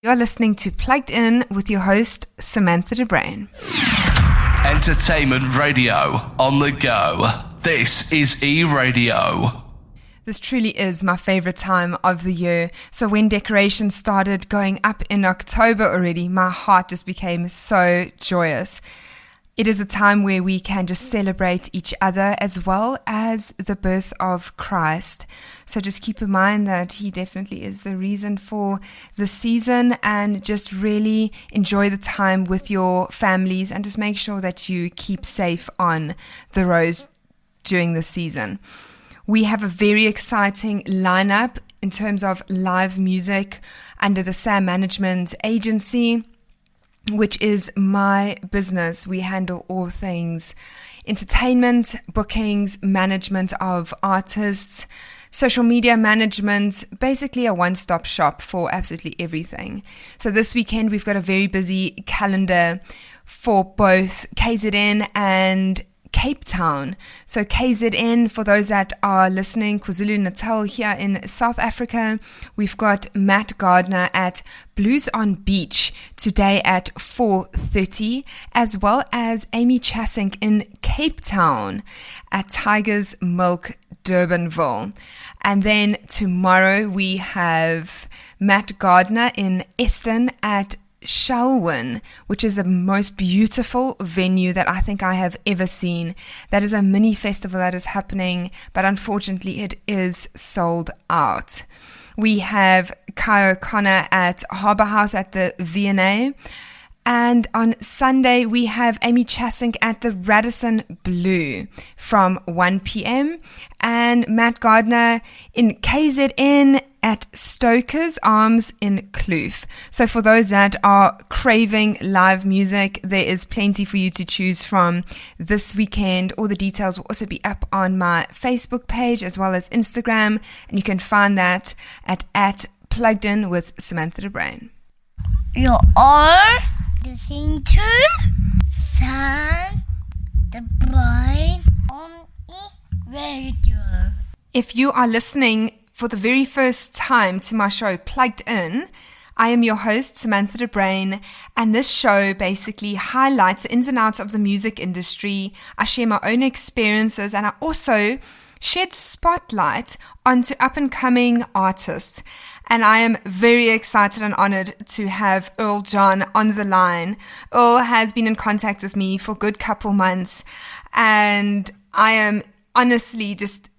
You're listening to Plugged In with your host, Samantha Bruin. Entertainment radio on the go. This is eRadio. This truly is my favorite time of the year. So when decorations started going up in October already, my heart just became so joyous. It is a time where we can just celebrate each other as well as the birth of Christ. So just keep in mind that He definitely is the reason for the season, and just really enjoy the time with your families and just make sure that you keep safe on the roads during the season. We have a very exciting lineup in terms of live music under the Sam Management Agency, which is my business. We handle all things entertainment, bookings, management of artists, social media management, basically a one-stop shop for absolutely everything. So this weekend we've got a very busy calendar for both KZN and Cape Town. So KZN, for those that are listening, KwaZulu-Natal here in South Africa, we've got Matt Gardner at Blues on Beach today at 4:30, as well as Amy Chasink in Cape Town at Tiger's Milk, Durbanville. And then tomorrow we have Matt Gardner in Eston at Shalwyn, which is the most beautiful venue that I think I have ever seen. That is a mini festival that is happening, but unfortunately it is sold out. We have Kai O'Connor at Harbour House at the V&A. And on Sunday, we have Amy Chasink at the Radisson Blue from 1 p.m. and Matt Gardner in KZN at Stoker's Arms in Kloof. So for those that are craving live music, there is plenty for you to choose from this weekend. All the details will also be up on my Facebook page as well as Instagram, and you can find that at Plugged In with Samantha Bruin. You are listening to Samantha Bruin on eRadio. If you are listening for the very first time to my show Plugged In, I am your host Samantha Bruin, and this show basically highlights the ins and outs of the music industry. I share my own experiences, and I also shed spotlight onto up-and-coming artists. And I am very excited and honored to have Earl John on the line. Earl has been in contact with me for a good couple months, and I am honestly just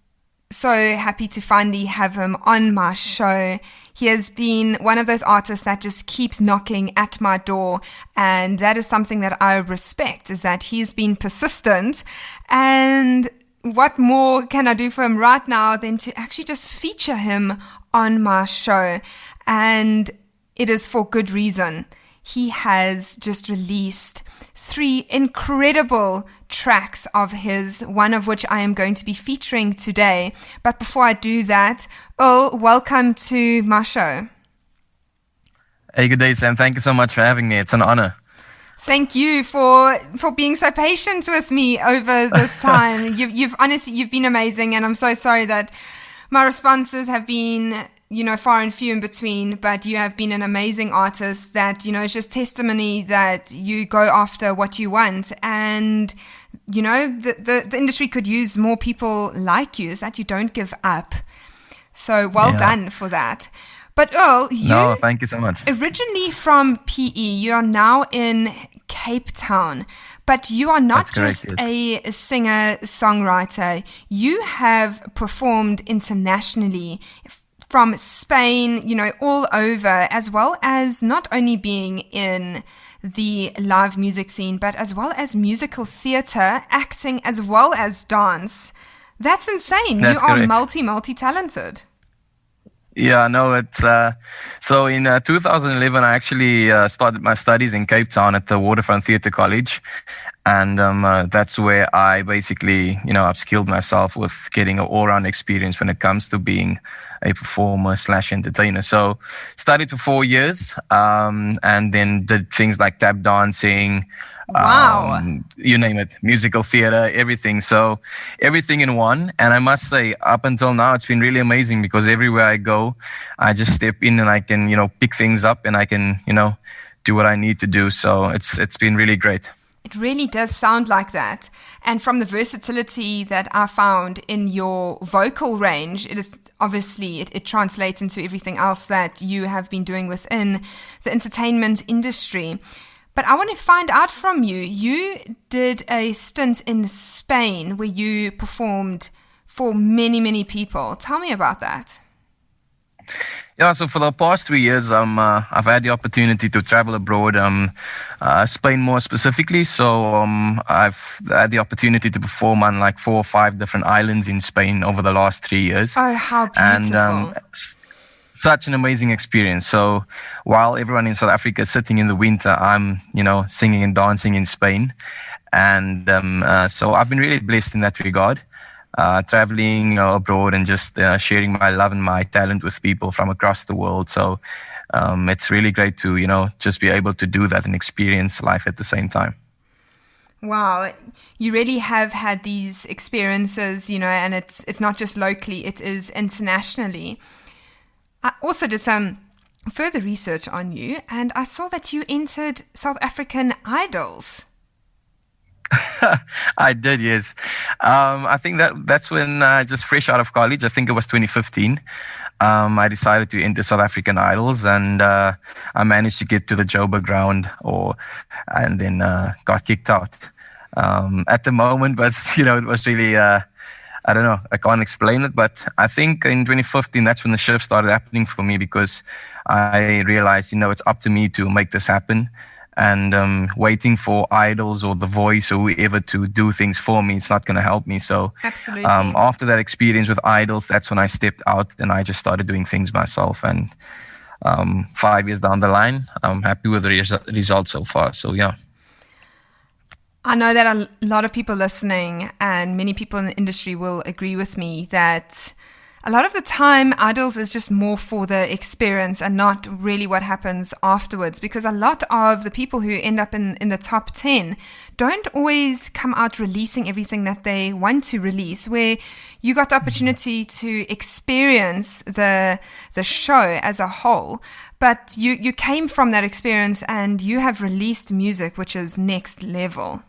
so happy to finally have him on my show. He has been one of those artists that just keeps knocking at my door, and that is something that I respect, is that he has been persistent. And what more can I do for him right now than to actually just feature him on my show? And it is for good reason. He has just released 3 incredible tracks of his, one of which I am going to be featuring today. But before I do that, Earl, welcome to my show. Hey, good day, Sam. Thank you so much for having me. It's an honor. Thank you for being so patient with me over this time. You've honestly, you've been amazing, and I'm so sorry that my responses have been, far and few in between, but you have been an amazing artist that, it's just testimony that you go after what you want. And, the industry could use more people like you, is that you don't give up. So well done for that. But Earl, thank you so much. Originally from PE, you are now in Cape Town. But you are not just a singer-songwriter. You have performed internationally from Spain, all over, as well as not only being in the live music scene, but as well as musical theater, acting, as well as dance. That's insane. That's you are correct. multi-talented. Yeah, no, it's so in 2011 I actually started my studies in Cape Town at the Waterfront Theatre College, and that's where I basically upskilled myself with getting an all-round experience when it comes to being a performer / entertainer. So studied for 4 years, and then did things like tap dancing, Wow. you name it, musical theater, everything. So everything in one. And I must say, up until now, it's been really amazing because everywhere I go, I just step in and I can, pick things up and I can, do what I need to do. So it's been really great. It really does sound like that. And from the versatility that I found in your vocal range, it is obviously, it translates into everything else that you have been doing within the entertainment industry. But I want to find out from you. You did a stint in Spain where you performed for many, many people. Tell me about that. Yeah, so for the past 3 years, I've had the opportunity to travel abroad, Spain more specifically. So I've had the opportunity to perform on like 4 or 5 different islands in Spain over the last 3 years. Oh, how beautiful. And such an amazing experience. So while everyone in South Africa is sitting in the winter, I'm, singing and dancing in Spain. And so I've been really blessed in that regard. Traveling abroad and just sharing my love and my talent with people from across the world. So it's really great to, just be able to do that and experience life at the same time. Wow, you really have had these experiences, and it's not just locally, it is internationally. I also did some further research on you, and I saw that you entered South African Idols. I did, yes. I think that's when just fresh out of college, I think it was 2015, I decided to enter South African Idols, and I managed to get to the Joburg round, and then got kicked out. At the moment, but it was really, I don't know, I can't explain it, but I think in 2015, that's when the shift started happening for me, because I realized, it's up to me to make this happen. And waiting for idols or The Voice or whoever to do things for me, it's not going to help me. So absolutely. After that experience with idols, that's when I stepped out and I just started doing things myself. And 5 years down the line, I'm happy with the results so far. So, yeah. I know that a lot of people listening and many people in the industry will agree with me that a lot of the time, Idols is just more for the experience and not really what happens afterwards, because a lot of the people who end up in the top 10 don't always come out releasing everything that they want to release, where you got the opportunity to experience the show as a whole, but you came from that experience and you have released music which is next level.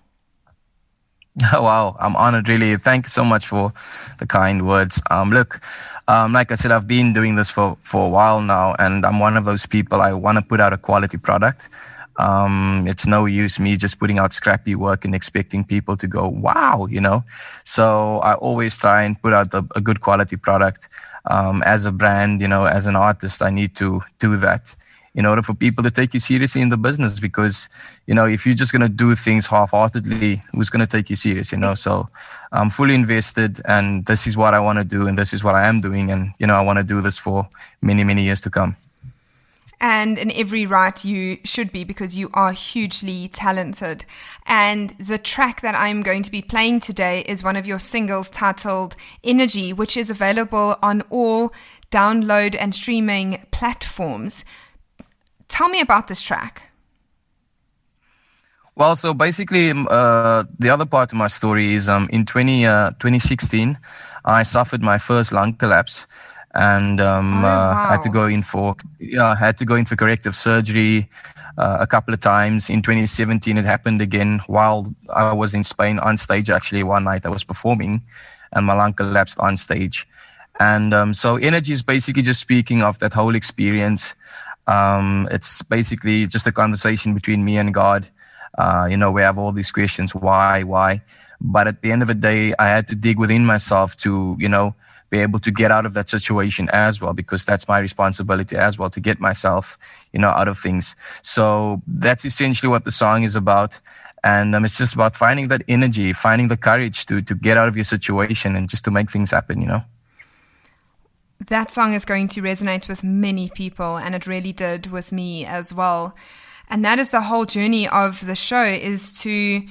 Oh, wow, I'm honored, really. Thank you so much for the kind words. Look, like I said, I've been doing this for a while now, and I'm one of those people. I want to put out a quality product. It's no use me just putting out scrappy work and expecting people to go, wow, So I always try and put out a good quality product. As a brand, as an artist, I need to do that in order for people to take you seriously in the business, because, if you're just going to do things half-heartedly, who's going to take you serious, So I'm fully invested, and this is what I want to do, and this is what I am doing, and, I want to do this for many, many years to come. And in every right you should be, because you are hugely talented. And the track that I'm going to be playing today is one of your singles titled Energy, which is available on all download and streaming platforms. Tell me about this track. Well, so basically, the other part of my story is in 2016, I suffered my first lung collapse, and wow. had to go in for corrective surgery a couple of times. In 2017, it happened again while I was in Spain on stage. Actually, one night I was performing, and my lung collapsed on stage. And so, Energy is basically just speaking of that whole experience. It's basically just a conversation between me and God. We have all these questions, why? But at the end of the day, I had to dig within myself to, be able to get out of that situation as well, because that's my responsibility as well, to get myself, out of things. So that's essentially what the song is about. And it's just about finding that energy, finding the courage to get out of your situation and just to make things happen, That song is going to resonate with many people, and it really did with me as well. And that is the whole journey of the show, is to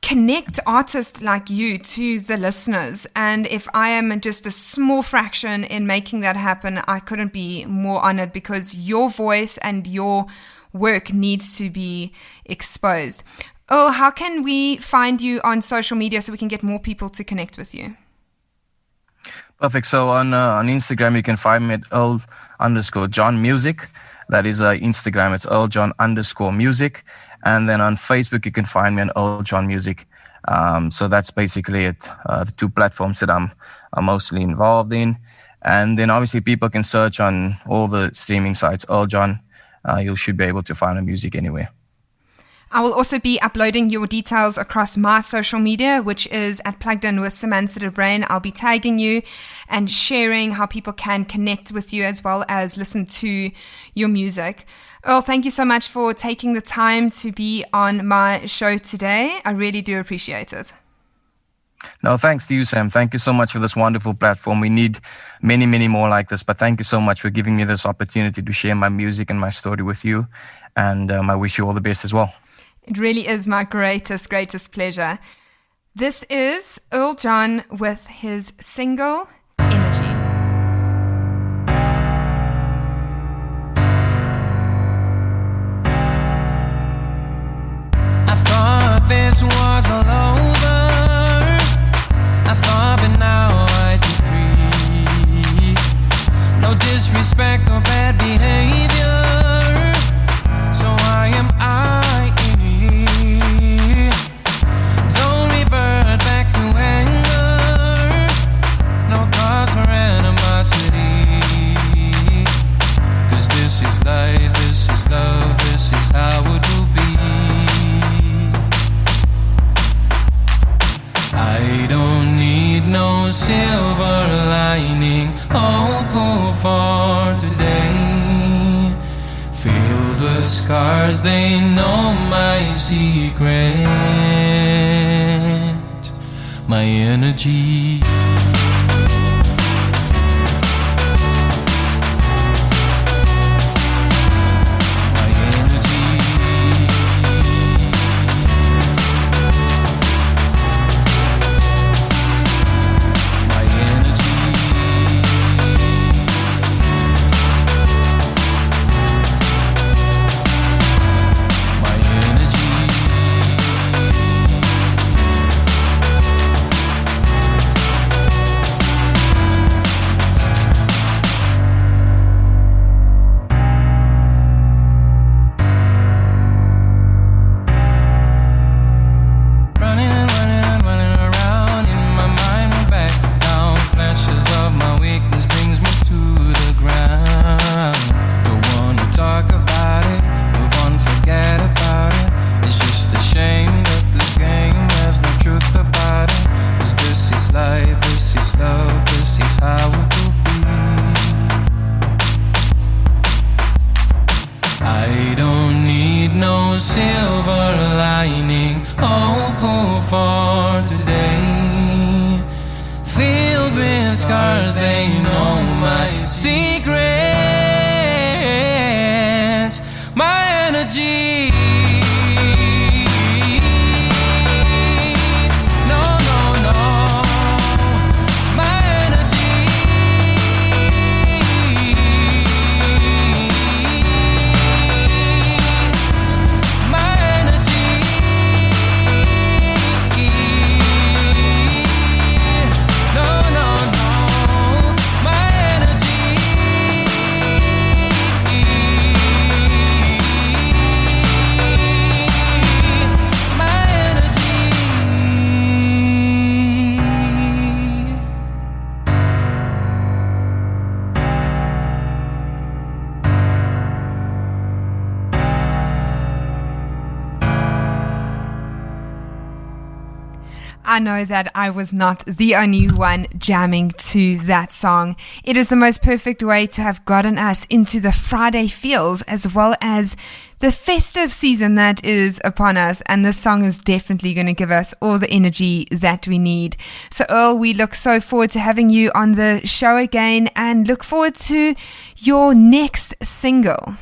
connect artists like you to the listeners. And if I am just a small fraction in making that happen, I couldn't be more honored, because your voice and your work needs to be exposed. Earl, how can we find you on social media so we can get more people to connect with you? Perfect. So on Instagram, you can find me at Earl_John Music. That is Instagram. It's Earl John _music. And then on Facebook, you can find me on Earl John Music. So that's basically it. The two platforms that I'm mostly involved in. And then obviously people can search on all the streaming sites, Earl John. You should be able to find the music anywhere. I will also be uploading your details across my social media, which is at Plugged In with Samantha de Bruin. I'll be tagging you and sharing how people can connect with you as well as listen to your music. Earl, thank you so much for taking the time to be on my show today. I really do appreciate it. No, thanks to you, Sam. Thank you so much for this wonderful platform. We need many, many more like this. But thank you so much for giving me this opportunity to share my music and my story with you. And I wish you all the best as well. It really is my greatest pleasure. This is Earl John with his single, Energy. I thought this was all over. I thought but now I'd be free. No disrespect or bad behavior. So why am I in here? Don't revert back to anger. No cause for animosity. 'Cause this is life, this is love, this is how it will be. I don't need no silver lining, hopeful for today. Filled with scars, they know my secret, my energy. I know that I was not the only one jamming to that song. It is the most perfect way to have gotten us into the Friday feels as well as the festive season that is upon us. And this song is definitely going to give us all the energy that we need. So Earl, we look so forward to having you on the show again and look forward to your next single.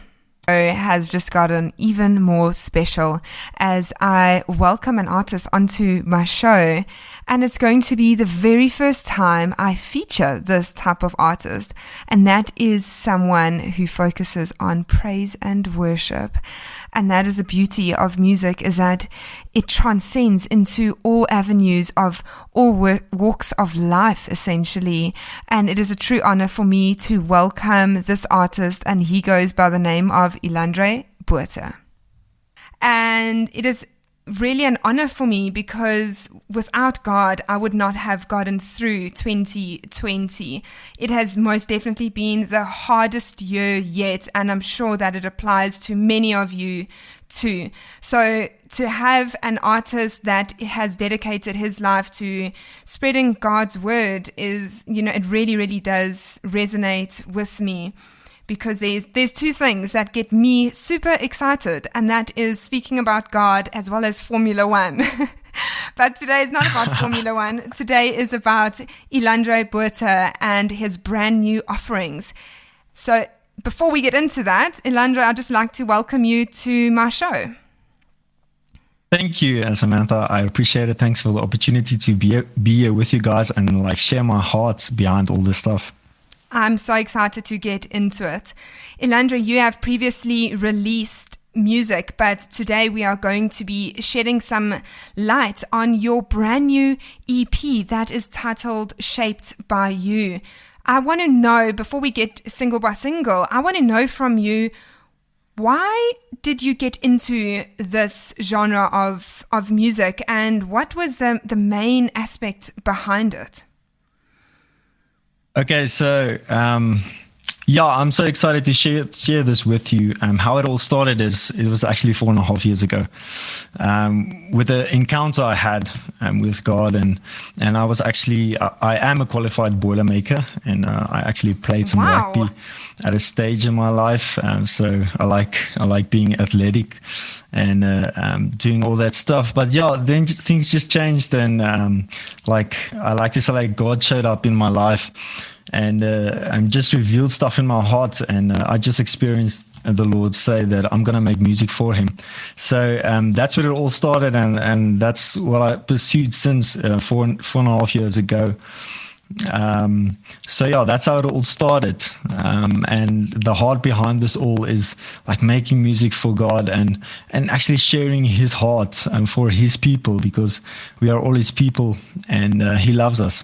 has just gotten even more special as I welcome an artist onto my show, and it's going to be the very first time I feature this type of artist, and that is someone who focuses on praise and worship. And that is the beauty of music, is that it transcends into all avenues of all walks of life, essentially. And it is a true honor for me to welcome this artist, and he goes by the name of Elandré Botha. And it is really an honor for me because without God, I would not have gotten through 2020. It has most definitely been the hardest year yet, and I'm sure that it applies to many of you too. So to have an artist that has dedicated his life to spreading God's word is, it really, really does resonate with me. Because there's two things that get me super excited, and that is speaking about God as well as Formula One. But today is not about Formula One. Today is about Elandré Botha and his brand new offerings. So before we get into that, Elandré, I'd just like to welcome you to my show. Thank you, Samantha. I appreciate it. Thanks for the opportunity to be here with you guys and share my heart behind all this stuff. I'm so excited to get into it. Elandré, you have previously released music, but today we are going to be shedding some light on your brand new EP that is titled Shaped by You. I want to know, before we get single by single, I want to know from you, why did you get into this genre of music, and what was the main aspect behind it? Okay, so I'm so excited to share this with you. How it all started is it was actually 4.5 years ago, with an encounter I had with God, and I was actually I am a qualified boilermaker, and I actually played some rugby at a stage in my life. So I like being athletic and doing all that stuff. But then things just changed, and I like to say, God showed up in my life and just revealed stuff in my heart, and I just experienced the Lord say that I'm going to make music for him. So that's where it all started, and that's what I pursued since 4.5 years ago. That's how it all started. And the heart behind this all is making music for God and actually sharing his heart for his people, because we are all his people, and he loves us.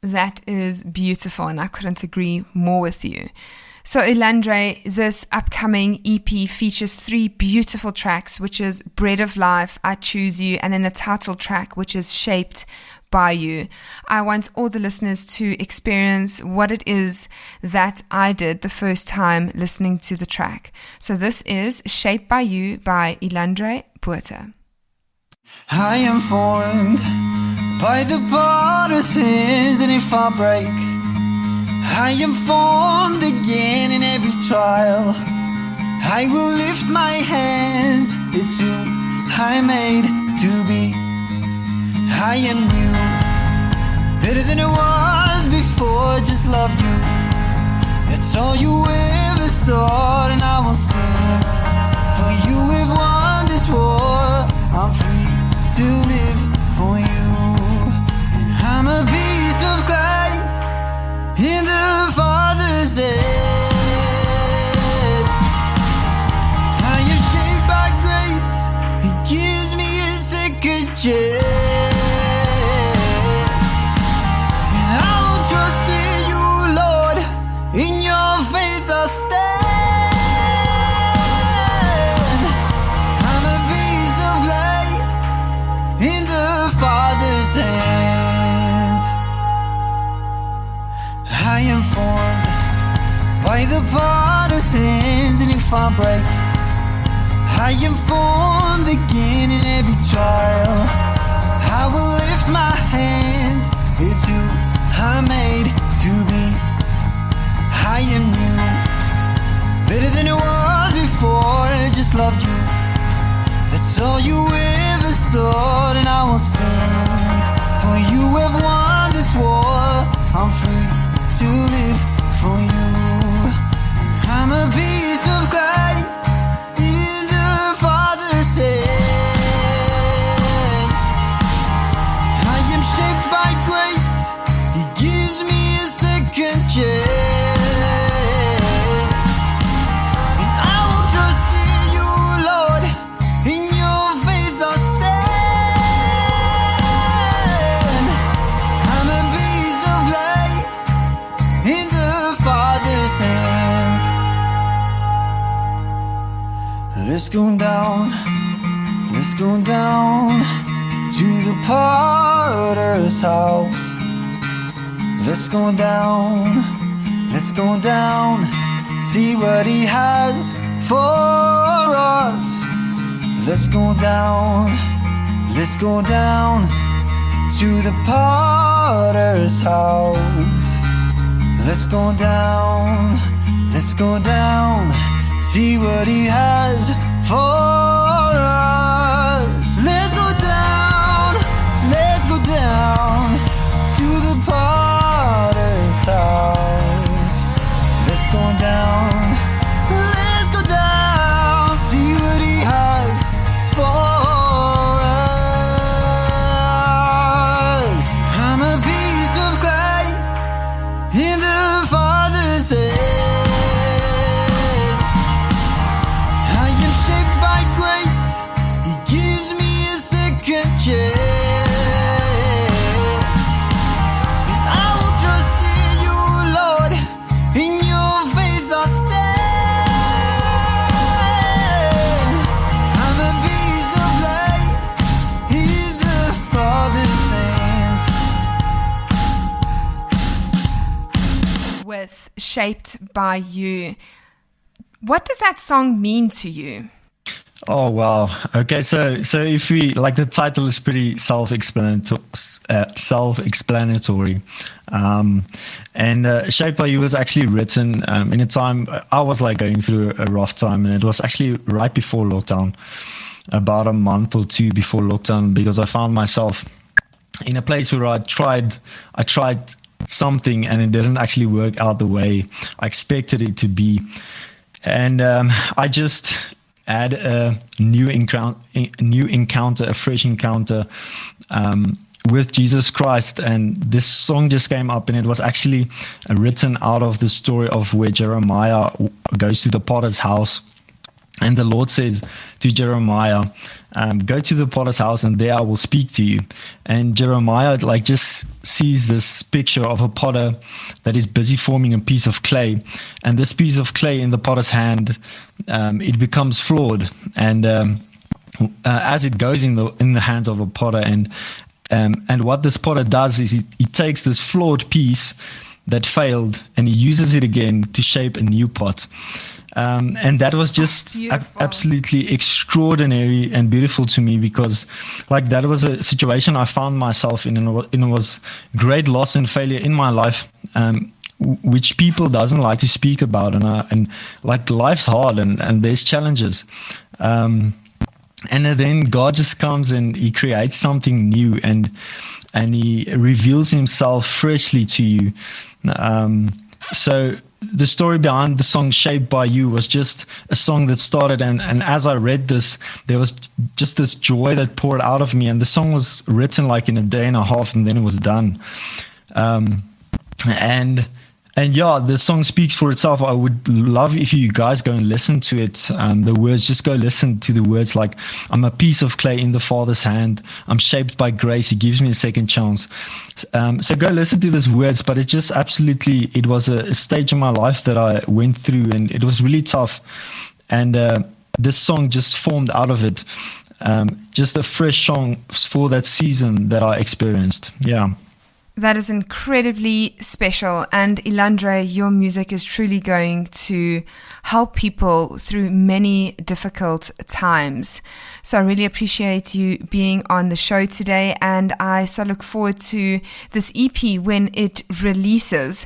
That is beautiful, and I couldn't agree more with you. So Elandré, this upcoming EP features 3 beautiful tracks, which is Bread of Life, I Choose You, and then the title track, which is Shaped by You. I want all the listeners to experience what it is that I did the first time listening to the track. So this is Shaped by You by Elandré Botha. I am formed by the potter's hands, and if I break, I am formed again in every trial. I will lift my hands, it's who I'm made to be. I am new, better than I was before, just loved you. That's all you ever sought, and I will sing, for you have won this war. I'm free to live for you, and I'm a piece of clay in the Father's hands. I am shaped by grace, He gives me a second chance, and I will trust in you, Lord, in your faith I'll stand. I'm a piece of clay in the Father's hands. I am formed by the potter's hands, and if I break, I am formed again in every trial. I will lift my hands, it's who I'm made to be. I am new, better than it was before, I just loved you. That's all you ever sought, and I will sing, for you have won this war. I'm free to live for you. I'm a piece of glass Let's go down to the potter's house. Let's go down, see what he has for us. Let's go down to the potter's house. Let's go down, see what he has for us. Let's go down to the potter's house. Let's go down, see what he has for us. I'm a piece of clay in the Father's hand. I am shaped by grace. He gives me a second chance. With Shaped by You. What does that song mean to you? Oh, wow. Okay, so if we, like, the title is pretty self-explanatory. Shaped by You was actually written in a time I was like going through a rough time, and it was actually right before lockdown, about a month or two before lockdown, because I found myself in a place where I tried something and it didn't actually work out the way I expected it to be. And I just had a new encounter, a fresh encounter with Jesus Christ. And this song just came up, and it was actually written out of the story of where Jeremiah goes to the potter's house. And the Lord says to Jeremiah, go to the potter's house and there I will speak to you. And Jeremiah just sees this picture of a potter that is busy forming a piece of clay. And this piece of clay in the potter's hand, it becomes flawed. And as it goes in the hands of a potter, and what this potter does is he takes this flawed piece that failed and he uses it again to shape a new pot. And that was just absolutely extraordinary and beautiful to me, because that was a situation I found myself in, and it was great loss and failure in my life, which people doesn't like to speak about. And life's hard and there's challenges. And then God just comes and he creates something new, and he reveals himself freshly to you. So the story behind the song Shaped by You was just a song that started, and as I read this, there was just this joy that poured out of me, and the song was written in a day and a half, and then it was done. And yeah, the song speaks for itself. I would love if you guys go and listen to it. The words, just go listen to the words, like, I'm a piece of clay in the Father's hand. I'm shaped by grace. He gives me a second chance. So go listen to these words. But it just absolutely, it was a stage in my life that I went through, and it was really tough. And this song just formed out of it. Just a fresh song for that season that I experienced. Yeah. That is incredibly special. And Elandré, your music is truly going to help people through many difficult times. So I really appreciate you being on the show today. And I so look forward to this EP when it releases.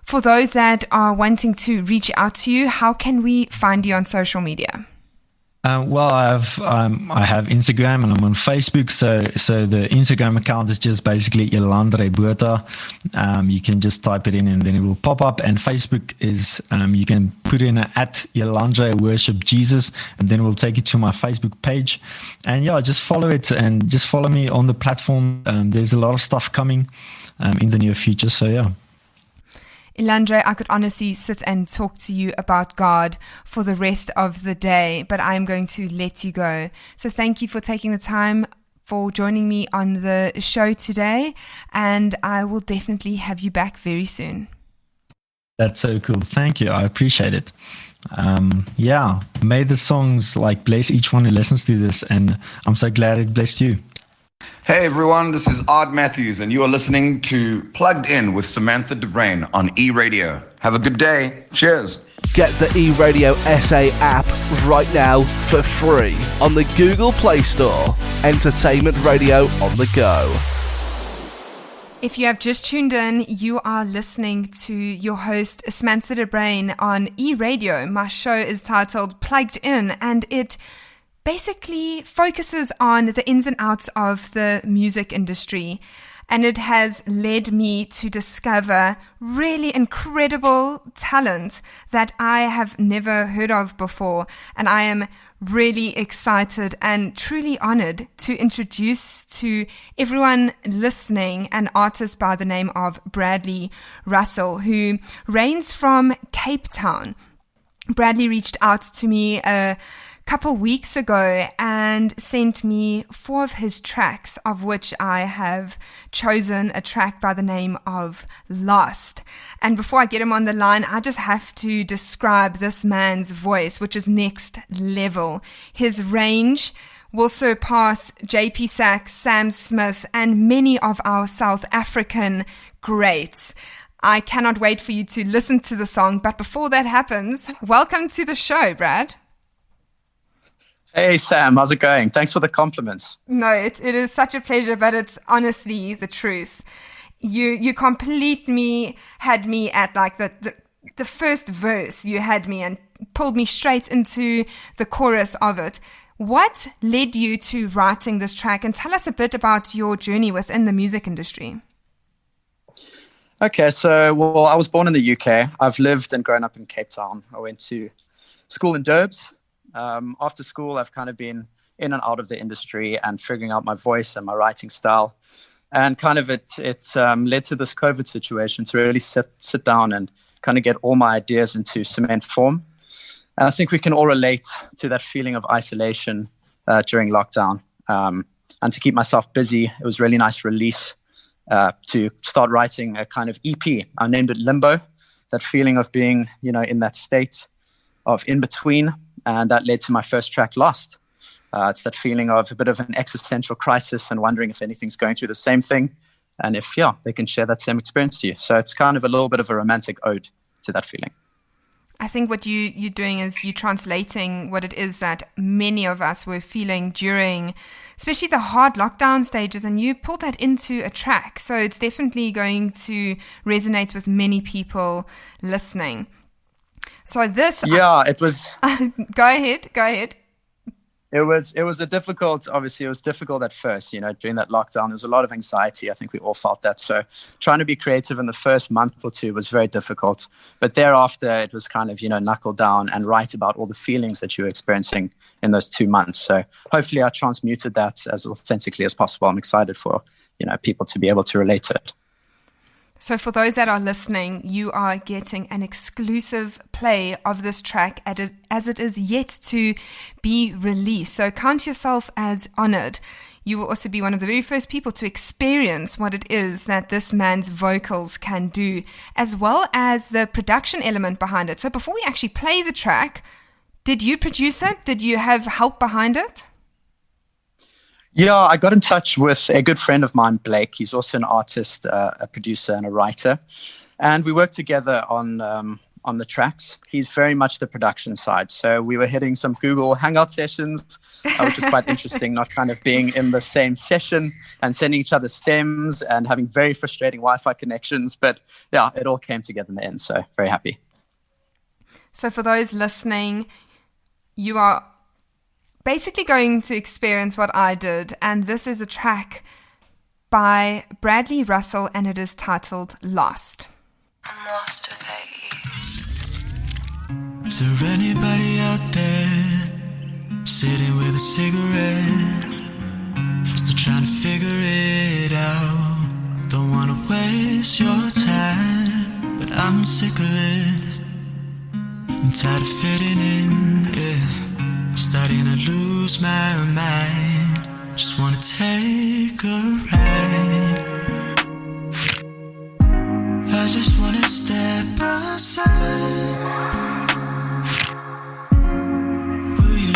For those that are wanting to reach out to you, how can we find you on social media? Well, I have Instagram and I'm on Facebook. So the Instagram account is just basically Elandré Botha. You can just type it in and then it will pop up. And Facebook is you can put in at Elandré Worship Jesus, and then it will take you to my Facebook page. And yeah, just follow it and just follow me on the platform. There's a lot of stuff coming in the near future. So yeah. Elandré, I could honestly sit and talk to you about God for the rest of the day, but I'm going to let you go. So thank you for taking the time for joining me on the show today, and I will definitely have you back very soon. That's so cool. Thank you. I appreciate it. May the songs like bless each one who listens to this, and I'm so glad it blessed you. Hey everyone, this is Art Matthews, and you are listening to Plugged In with Samantha DeBrain on eRadio. Have a good day. Cheers. Get the eRadio SA app right now for free on the Google Play Store. Entertainment radio on the go. If you have just tuned in, you are listening to your host, Samantha DeBrain, on eRadio. My show is titled Plugged In, and it basically focuses on the ins and outs of the music industry. And it has led me to discover really incredible talent that I have never heard of before. And I am really excited and truly honored to introduce to everyone listening an artist by the name of Bradley Russell, who reigns from Cape Town. Bradley reached out to me a couple weeks ago and sent me 4 of his tracks, of which I have chosen a track by the name of Lost. And before I get him on the line, I just have to describe this man's voice, which is next level. His range will surpass JP Sachs, Sam Smith, and many of our South African greats. I cannot wait for you to listen to the song, but before that happens, welcome to the show, Brad. Hey, Sam, how's it going? Thanks for the compliments. No, it is such a pleasure, but it's honestly the truth. You completely had me at like the first verse. You had me and pulled me straight into the chorus of it. What led you to writing this track? And tell us a bit about your journey within the music industry. Okay, so, I was born in the UK. I've lived and grown up in Cape Town. I went to school in Durbs. After school, I've kind of been in and out of the industry and figuring out my voice and my writing style. And kind of it led to this COVID situation to really sit down and kind of get all my ideas into cement form. And I think we can all relate to that feeling of isolation during lockdown. And to keep myself busy, it was a really nice release to start writing a kind of EP. I named it Limbo, that feeling of being, in that state of in between. And that led to my first track, Lost. It's that feeling of a bit of an existential crisis and wondering if anything's going through the same thing. And if, they can share that same experience to you. So it's kind of a little bit of a romantic ode to that feeling. I think what you're doing is you're translating what it is that many of us were feeling during, especially the hard lockdown stages, and you pulled that into a track. So it's definitely going to resonate with many people listening. So this... Yeah, it was... Go ahead. It was difficult at first, during that lockdown. There was a lot of anxiety. I think we all felt that. So trying to be creative in the first month or two was very difficult. But thereafter, it was kind of, knuckle down and write about all the feelings that you were experiencing in those 2 months. So hopefully I transmuted that as authentically as possible. I'm excited for, people to be able to relate to it. So for those that are listening, you are getting an exclusive play of this track as it is yet to be released. So count yourself as honored. You will also be one of the very first people to experience what it is that this man's vocals can do, as well as the production element behind it. So before we actually play the track, did you produce it? Did you have help behind it? Yeah, I got in touch with a good friend of mine, Blake. He's also an artist, a producer, and a writer. And we worked together on the tracks. He's very much the production side. So we were hitting some Google Hangout sessions, which is quite interesting, not kind of being in the same session and sending each other stems and having very frustrating Wi-Fi connections. But yeah, it all came together in the end. So very happy. So for those listening, you are basically going to experience what I did, and this is a track by Bradley Russell, and it is titled Lost. I'm lost without you. Is there anybody out there sitting with a cigarette, still trying to figure it out? Don't wanna waste your time, but I'm sick of it. I'm tired of fitting in, yeah. Starting to lose my mind. Just wanna take a ride. I just wanna step aside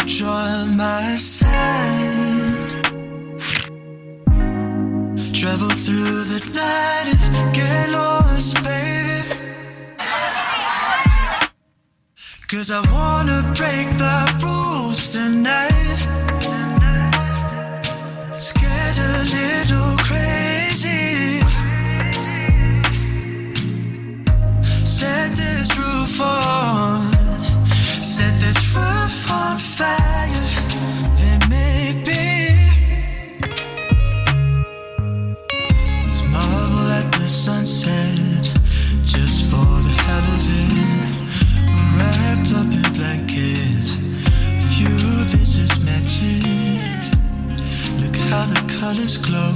Draw my side. Travel through the night and get lost, baby. 'Cause I wanna break the rules tonight. Let's get a little crazy. Set this roof on. Set this roof on fire. Then maybe let's marvel at the sunset. Just for the hell of it. We're wrapped up in blankets. With you this is magic. Look how the colors glow.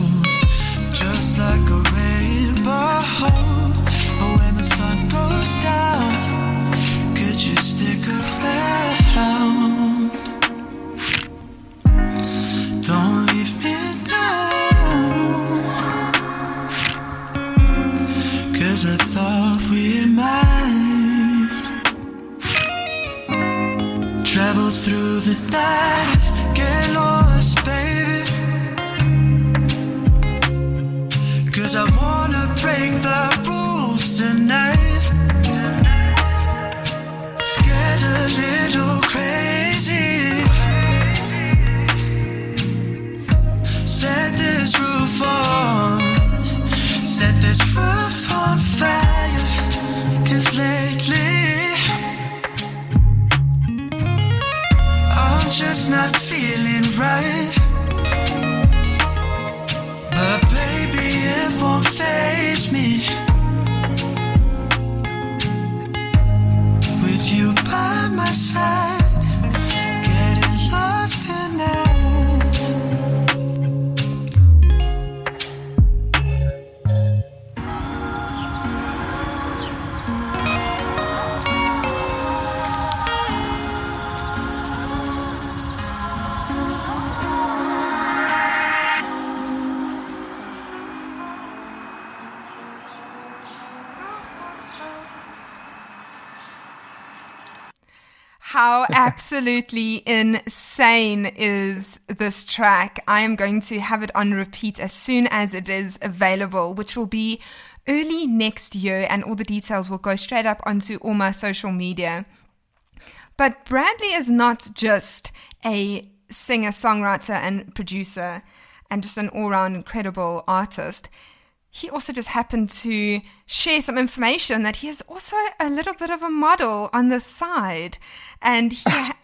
Just like a rainbow. But when the sun goes down, could you stick around? Don't leave me now. 'Cause I thought we might travel through the night, get lost, baby. 'Cause I wanna break the rules tonight. Let's get a little crazy. Set this roof on. Set this roof on fire. 'Cause lately I'm just not feeling right. But baby, it won't faze me. With you by my side, getting lost tonight. How absolutely insane is this track? I am going to have it on repeat as soon as it is available, which will be early next year, and all the details will go straight up onto all my social media. But Bradley is not just a singer, songwriter, and producer, and just an all-round incredible artist. He also just happened to share some information that he is also a little bit of a model on the side. And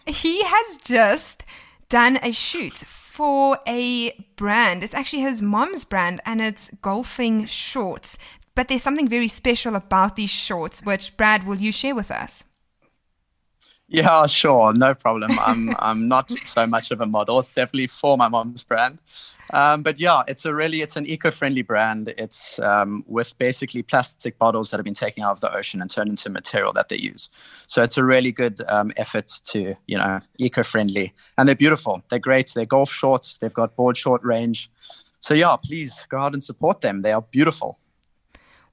he has just done a shoot for a brand. It's actually his mom's brand, and it's golfing shorts. But there's something very special about these shorts, which, Brad, will you share with us? Yeah, sure. No problem. I'm not so much of a model. It's definitely for my mom's brand. But yeah, it's an eco-friendly brand. It's with basically plastic bottles that have been taken out of the ocean and turned into material that they use. So it's a really good effort to, eco-friendly. And they're beautiful. They're great. They're golf shorts. They've got board short range. So yeah, please go out and support them. They are beautiful.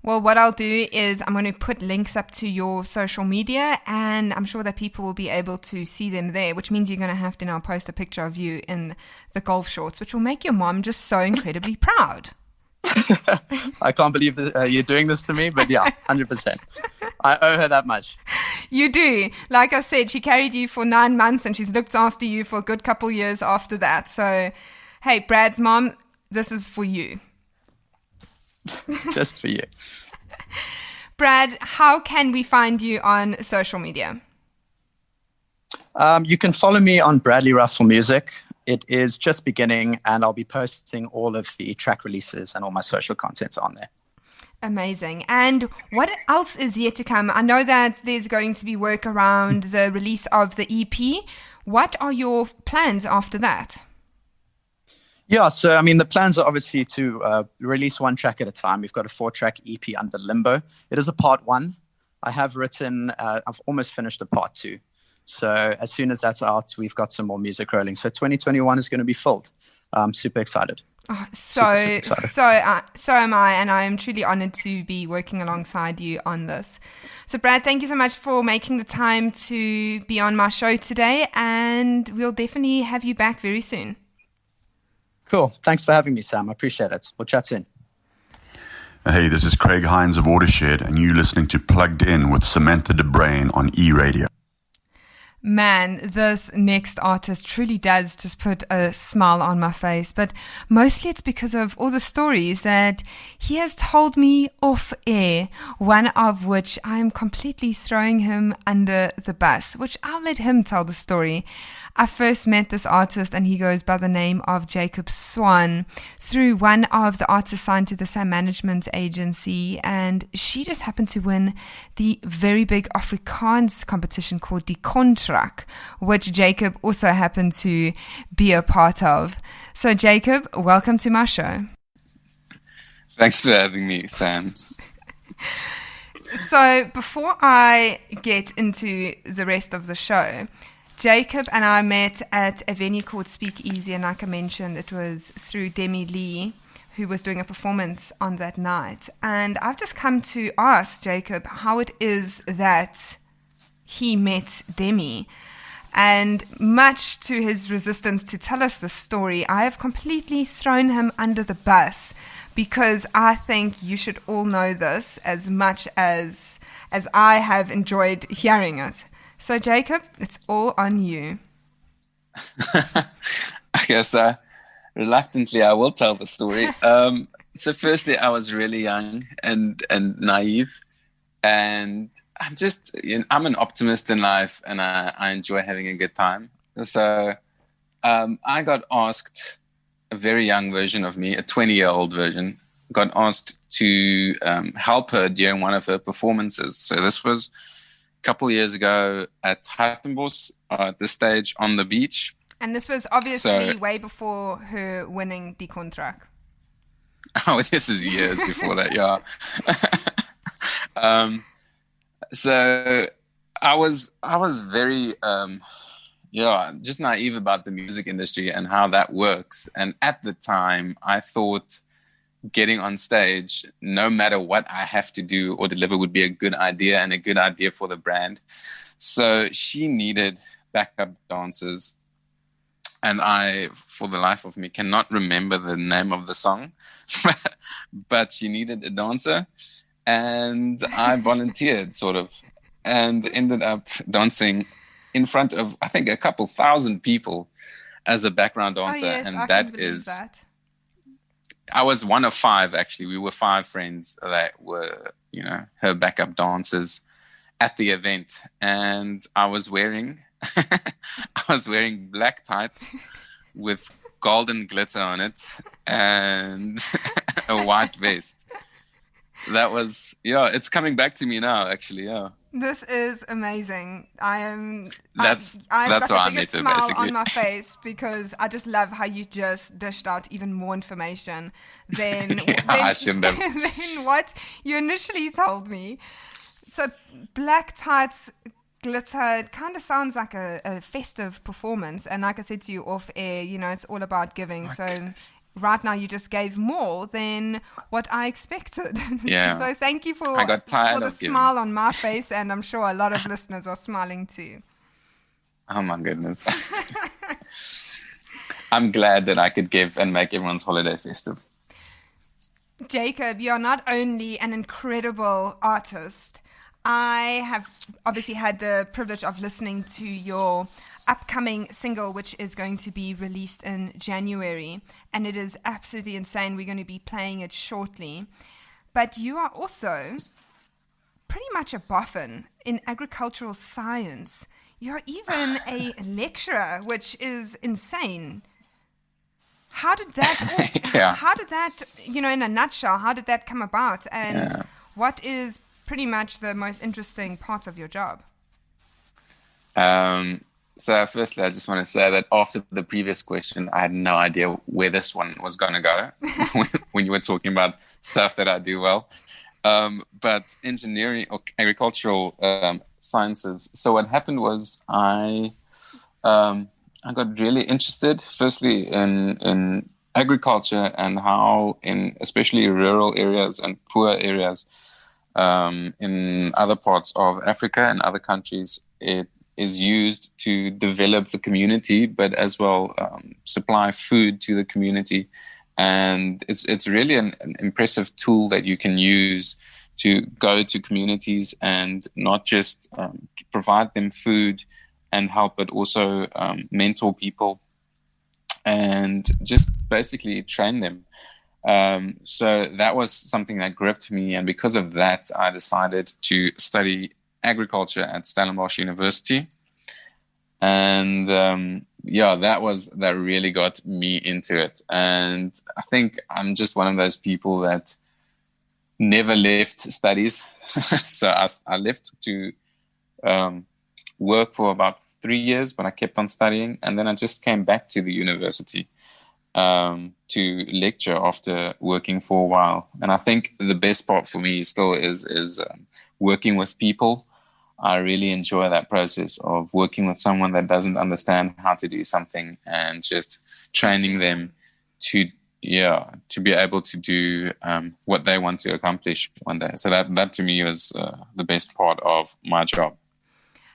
Well, what I'll do is I'm going to put links up to your social media, and I'm sure that people will be able to see them there, which means you're going to have to now post a picture of you in the golf shorts, which will make your mom just so incredibly proud. I can't believe that you're doing this to me, but yeah, 100%. I owe her that much. You do. Like I said, she carried you for 9 months, and she's looked after you for a good couple years after that. So, hey, Brad's mom, this is for you. Just for you. Brad, how can we find you on social media? You can follow me on Bradley Russell Music. It is just beginning, and I'll be posting all of the track releases and all my social content on there. Amazing. And what else is yet to come? I know that there's going to be work around the release of the EP. What are your plans after that? Yeah, so the plans are obviously to release one track at a time. We've got a 4-track EP under Limbo. It is a part 1. I have written, I've almost finished a part 2. So as soon as that's out, we've got some more music rolling. So 2021 is going to be filled. I'm super excited. Oh, Super excited. so am I, and I am truly honored to be working alongside you on this. So, Brad, thank you so much for making the time to be on my show today, and we'll definitely have you back very soon. Cool. Thanks for having me, Sam. I appreciate it. We'll chat soon. Hey, this is Craig Hines of Watershed, and you listening to Plugged In with Samantha DeBrain on eRadio. Man, this next artist truly does just put a smile on my face, but mostly it's because of all the stories that he has told me off air, one of which I am completely throwing him under the bus, which I'll let him tell the story. I first met this artist, and he goes by the name of Jacob Swann, through one of the artists signed to the Sam Management Agency, and she just happened to win the very big Afrikaans competition called Die Contract, which Jacob also happened to be a part of. So Jacob, welcome to my show. Thanks for having me, Sam. So before I get into the rest of the show, Jacob and I met at a venue called Speakeasy, and like I mentioned, it was through Demi Lee, who was doing a performance on that night. And I've just come to ask Jacob how it is that he met Demi. And much to his resistance to tell us the story, I have completely thrown him under the bus, because I think you should all know this as much as I have enjoyed hearing it. So, Jacob, it's all on you. I guess reluctantly I will tell the story. So firstly, I was really young and naive, and I'm an optimist in life, and I enjoy having a good time. So I got asked, a very young version of me, a 20-year-old version, got asked to help her during one of her performances. So this was couple years ago at Hartenbos, at the stage on the beach. And this was obviously way before her winning the contract. Oh, this is years before that, yeah. So I was very, just naive about the music industry and how that works. And at the time, I thought getting on stage, no matter what I have to do or deliver, would be a good idea, and a good idea for the brand. So she needed backup dancers, and I, for the life of me, cannot remember the name of the song, but she needed a dancer, and I volunteered sort of, and ended up dancing in front of, I think, a couple thousand people as a background dancer. Oh, yes, and I that is that. I was one of 5, actually. We were 5 friends that were, her backup dancers at the event. And I was wearing black tights with golden glitter on it and a white vest. That was, it's coming back to me now, actually, yeah. This is amazing. That's I've why got I the met biggest her, smile basically. on my face, because I just love how you just dished out even more information than, I shouldn't have. than what you initially told me. So black tights, glitter, it kind of sounds like a festive performance. And like I said to you off air, it's all about giving. Right now you just gave more than what I expected. Yeah. So thank you for I got tired the of giving. smile on my face, and I'm sure a lot of listeners are smiling too. Oh my goodness. I'm glad that I could give and make everyone's holiday festive. Jacob, you're not only an incredible artist. I have obviously had the privilege of listening to your upcoming single, which is going to be released in January, and it is absolutely insane. We're going to be playing it shortly. But you are also pretty much a boffin in agricultural science. You're even a lecturer, which is insane. How did that, how did that, in a nutshell, how did that come about? And what is pretty much the most interesting part of your job? So firstly, I just want to say that after the previous question, I had no idea where this one was going to go when you were talking about stuff that I do well. But engineering or agricultural sciences. So what happened was I got really interested, firstly, in agriculture and how, in especially rural areas and poor areas in other parts of Africa and other countries, it is used to develop the community, but as well supply food to the community. And it's really an impressive tool that you can use to go to communities and not just provide them food and help, but also mentor people and just basically train them. So that was something that gripped me. And because of that, I decided to study agriculture at Stellenbosch University. And that really got me into it. And I think I'm just one of those people that never left studies. So I left to work for about 3 years, but I kept on studying. And then I just came back to the university to lecture after working for a while. And I think the best part for me still is working with people. I really enjoy that process of working with someone that doesn't understand how to do something and just training them to be able to do what they want to accomplish one day. So that to me was the best part of my job.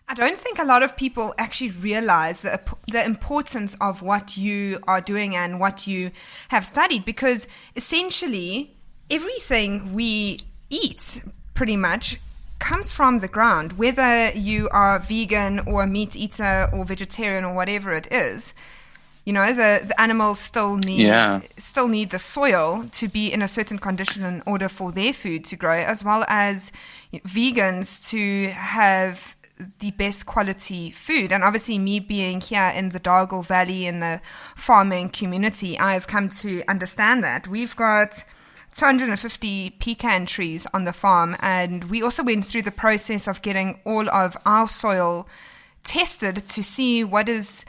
I don't think a lot of people actually realize the importance of what you are doing and what you have studied, because essentially everything we eat pretty much comes from the ground, whether you are vegan or a meat eater or vegetarian or whatever it is. You know, the animals still need the soil to be in a certain condition in order for their food to grow, as well as vegans to have the best quality food. And obviously me being here in the Dargle Valley in the farming community, I've come to understand that. We've got 250 pecan trees on the farm, and we also went through the process of getting all of our soil tested to see what is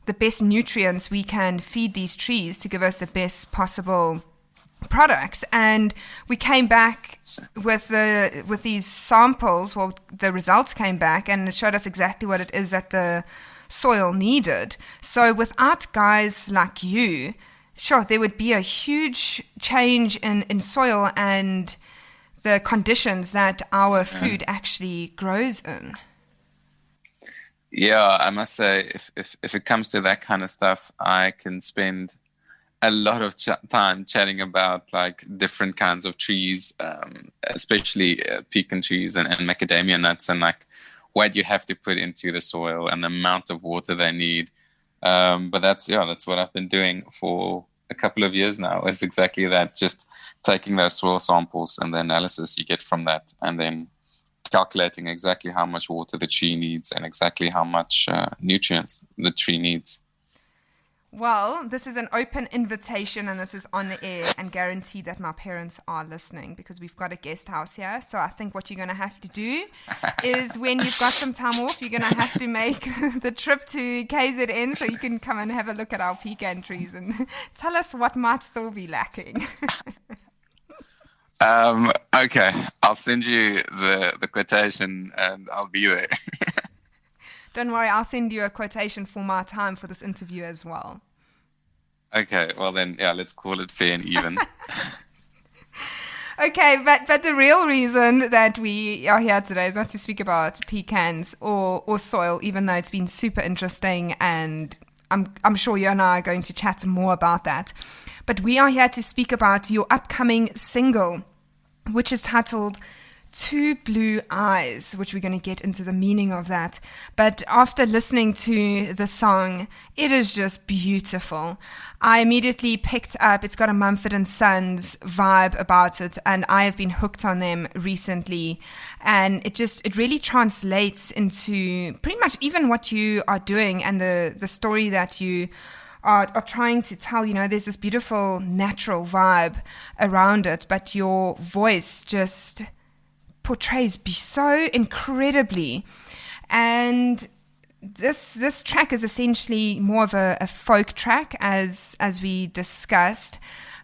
the best nutrients we can feed these trees to give us the best possible products. And we came back with these samples. Well, the results came back and it showed us exactly what it is that the soil needed. So without guys like you, sure, there would be a huge change in soil and the conditions that our food actually grows in. Yeah, I must say, if it comes to that kind of stuff, I can spend a lot of time chatting about like different kinds of trees, especially pecan trees and macadamia nuts, and like what you have to put into the soil and the amount of water they need. But that's what I've been doing for a couple of years now. It's exactly that, just taking those soil samples and the analysis you get from that, and then calculating exactly how much water the tree needs and exactly how much nutrients the tree needs. Well, this is an open invitation, and this is on the air and guaranteed that my parents are listening, because we've got a guest house here. So I think what you're going to have to do is, when you've got some time off, you're going to have to make the trip to KZN so you can come and have a look at our pecan trees and tell us what might still be lacking. Okay, I'll send you the quotation and I'll be there. Don't worry, I'll send you a quotation for my time for this interview as well. Okay, well then, let's call it fair and even. Okay, but the real reason that we are here today is not to speak about pecans or soil, even though it's been super interesting, and I'm sure you and I are going to chat more about that. But we are here to speak about your upcoming single, which is titled Two Blue Eyes, which we're going to get into the meaning of that. But after listening to the song, it is just beautiful. I immediately picked up, it's got a Mumford & Sons vibe about it, and I have been hooked on them recently. And it really translates into pretty much even what you are doing and the story that you are trying to tell. You know, there's this beautiful natural vibe around it, but your voice just portrays so incredibly. And this track is essentially more of a folk track, as we discussed,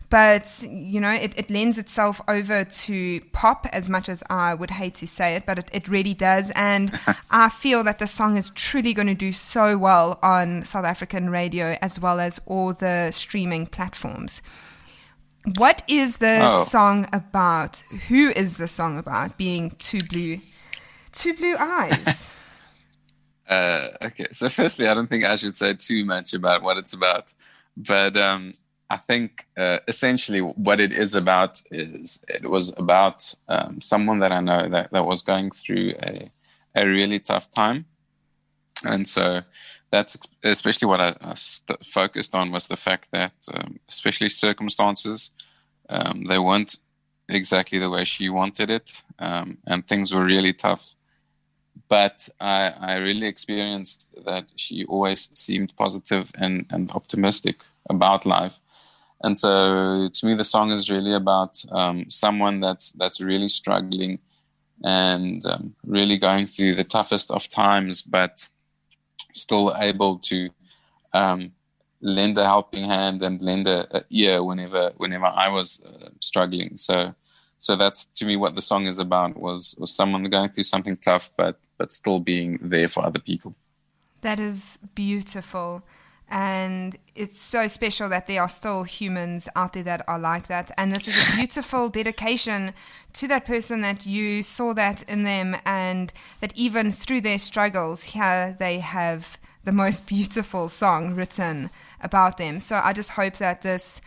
But, you know, it lends itself over to pop as much as I would hate to say it, but it really does. And I feel that the song is truly going to do so well on South African radio as well as all the streaming platforms. What is the song about? Who is the song about? Being two blue eyes. Okay, so firstly, I don't think I should say too much about what it's about, but I think essentially what it is about is it was about someone that I know that was going through a really tough time. And so that's especially what I focused on, was the fact that especially circumstances, they weren't exactly the way she wanted it, and things were really tough. But I really experienced that she always seemed positive and optimistic about life. And so to me, the song is really about someone that's really struggling and really going through the toughest of times, but still able to lend a helping hand and lend a ear whenever I was struggling. So that's, to me, what the song is about, was someone going through something tough, but still being there for other people. That is beautiful. And it's so special that there are still humans out there that are like that. And this is a beautiful dedication to that person, that you saw that in them, and that even through their struggles, here they have the most beautiful song written about them. So I just hope that this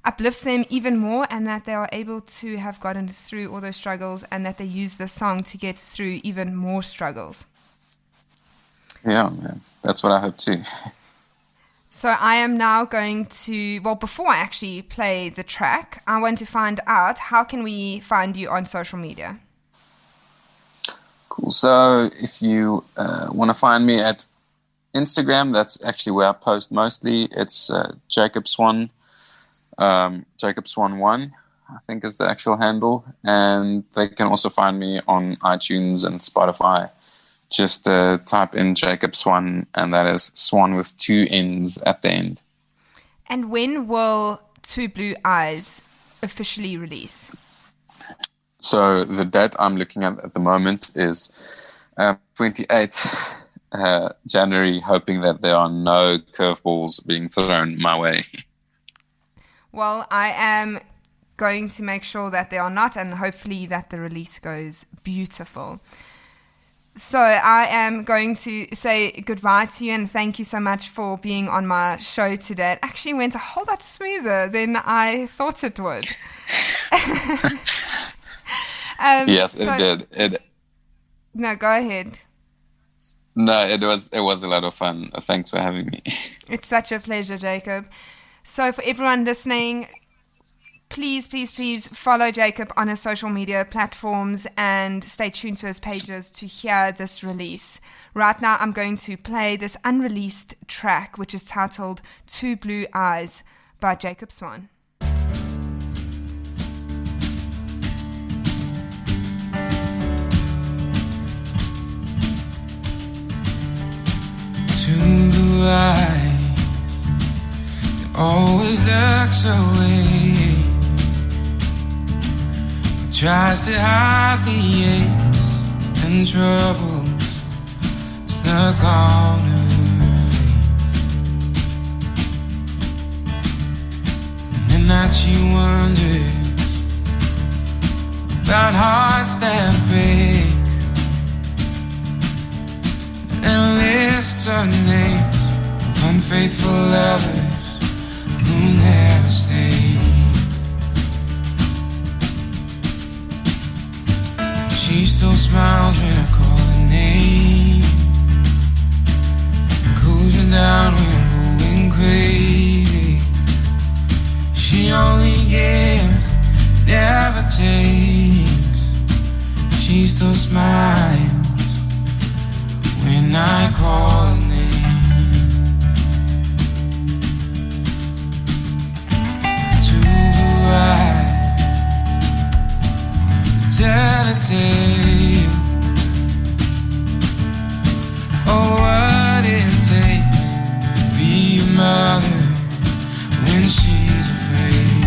uplifts them even more, and that they are able to have gotten through all those struggles, and that they use this song to get through even more struggles. Yeah, man. That's what I hope too. So I am now going to, well, before I actually play the track, I want to find out, how can we find you on social media? Cool. So if you want to find me at Instagram, that's actually where I post mostly. It's Jacob Swann, Jacob Swann 1, I think is the actual handle. And they can also find me on iTunes and Spotify. Just type in Jacob Swann, and that is Swann with 2 N's at the end. And when will Two Blue Eyes officially release? So the date I'm looking at the moment is 28 January, hoping that there are no curveballs being thrown my way. Well, I am going to make sure that there are not, and hopefully that the release goes beautiful. So I am going to say goodbye to you, and thank you so much for being on my show today. It actually went a whole lot smoother than I thought it would. Yes, it did. No, go ahead. No, it was a lot of fun. Thanks for having me. It's such a pleasure, Jacob. So for everyone listening, please follow Jacob on his social media platforms and stay tuned to his pages to hear this release. Right now, I'm going to play this unreleased track, which is titled Two Blue Eyes by Jacob Swann. Two blue eyes, you always look so away. Tries to hide the aches and troubles stuck on her face. And in that she wonders about hearts that break, and lists her names of unfaithful lovers who never stay. She still smiles when I call her name, cools me down when I'm going crazy. She only gives, never takes. She still smiles when I call her name. Two blue eyes tell a tale, oh, what it takes to be a mother when she's afraid.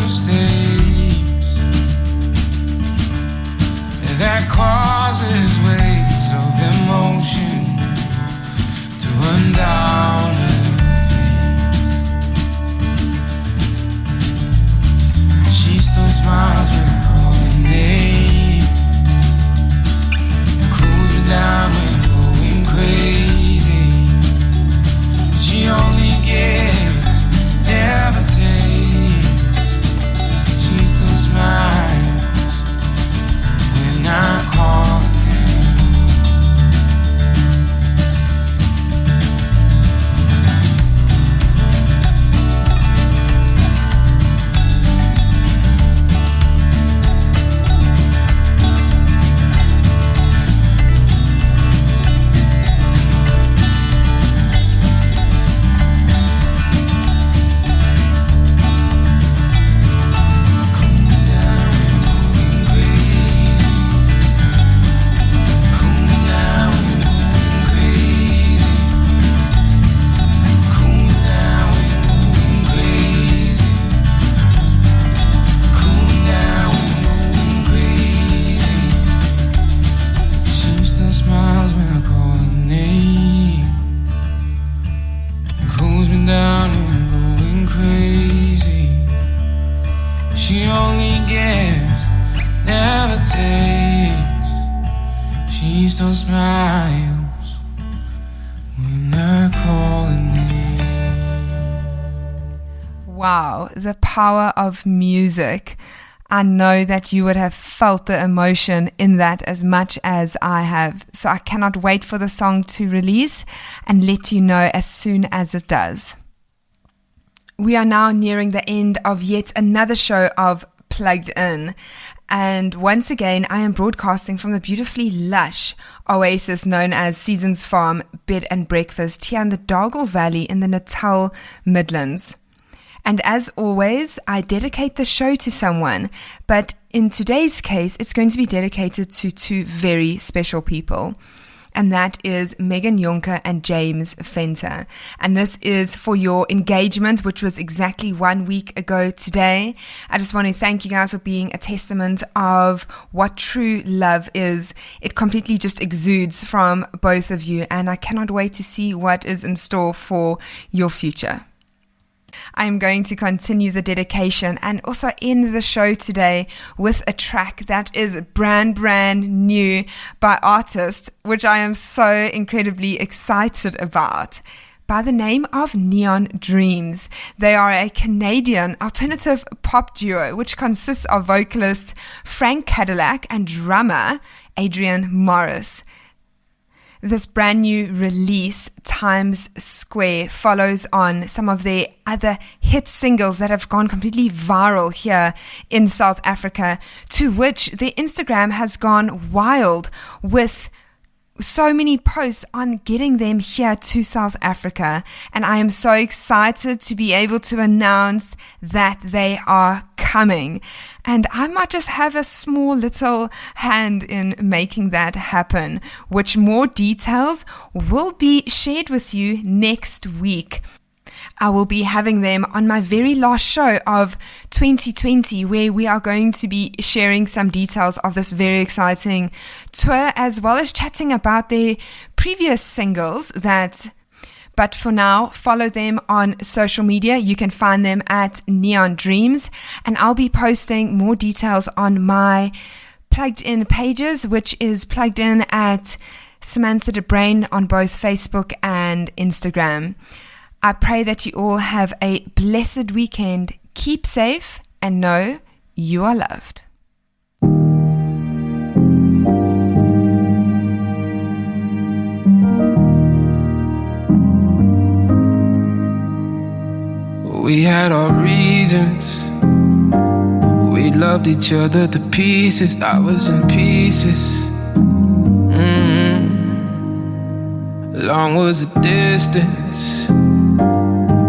mistakes that causes waves of emotion to run down her face. She still smiles when I call her name, cools me down when I'm going crazy. She only gives, never takes. She still smiles when I call her name. Wow, the power of music. I know that you would have felt the emotion in that as much as I have. So I cannot wait for the song to release and let you know as soon as it does. We are now nearing the end of yet another show of Plugged In. And once again, I am broadcasting from the beautifully lush oasis known as Seasons Farm Bed and Breakfast here in the Dargle Valley in the Natal Midlands. And as always, I dedicate the show to someone, but in today's case, it's going to be dedicated to two very special people. And that is Megan Jonker and James Fenter. And this is for your engagement, which was exactly 1 week ago today. I just want to thank you guys for being a testament of what true love is. It completely just exudes from both of you, and I cannot wait to see what is in store for your future. I'm going to continue the dedication and also end the show today with a track that is brand new by artists, which I am so incredibly excited about, by the name of Neon Dreams. They are a Canadian alternative pop duo which consists of vocalist Frank Cadillac and drummer Adrian Morris. This brand new release, Times Square, follows on some of their other hit singles that have gone completely viral here in South Africa, to which their Instagram has gone wild with so many posts on getting them here to South Africa. And I am so excited to be able to announce that they are coming. And I might just have a small little hand in making that happen, which more details will be shared with you next week. I will be having them on my very last show of 2020, where we are going to be sharing some details of this very exciting tour, as well as chatting about their previous singles. But for now, follow them on social media. You can find them at Neon Dreams, and I'll be posting more details on my Plugged In pages, which is Plugged In at Samantha de Brain on both Facebook and Instagram. I pray that you all have a blessed weekend. Keep safe and know you are loved. We had our reasons. We loved each other to pieces. I was in pieces. Long was the distance.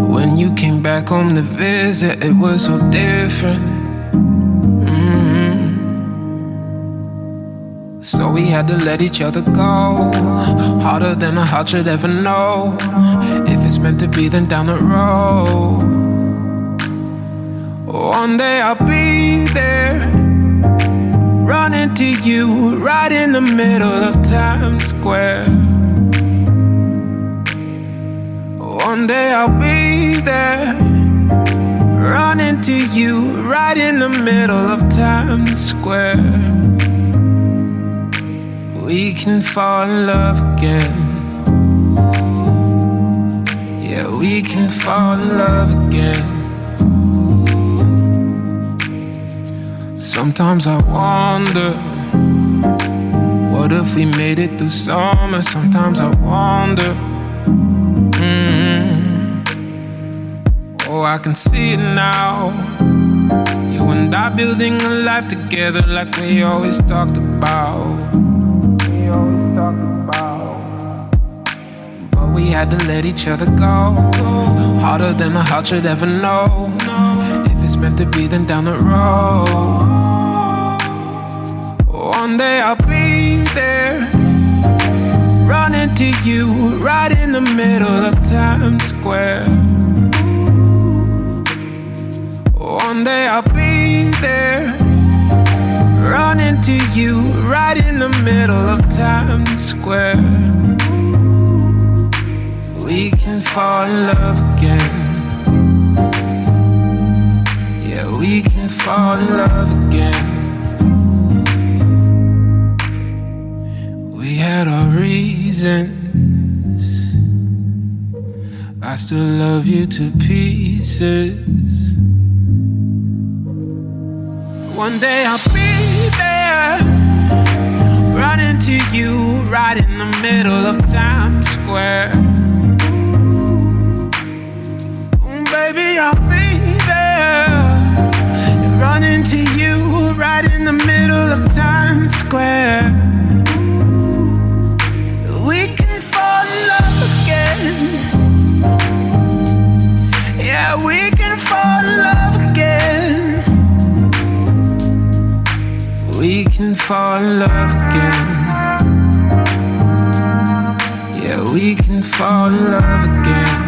When you came back home to visit, it was so different. So we had to let each other go. Harder than a heart should ever know. If it's meant to be, then down the road. One day I'll be there, running to you right in the middle of Times Square. One day I'll be there, running to you right in the middle of Times Square. We can fall in love again. Yeah, we can fall in love again. Sometimes I wonder, what if we made it through summer? Sometimes I wonder. Oh, I can see it now. You and I building a life together like we always talked about. But we had to let each other go. Harder than a heart should ever know. If it's meant to be, then down the road. One day I'll be there, running to you right in the middle of Times Square. One day I'll be there, running to you right in the middle of Times Square. We can fall in love again. Yeah, we can fall in love again. We had our reasons. I still love you to pieces. One day I'll be there, running to you right in the middle of Times Square. Baby, I'll be there, running to you right in the middle of Times Square. We can fall in love again. Yeah, we can fall in love again. We can fall in love again. Yeah, we can fall in love again.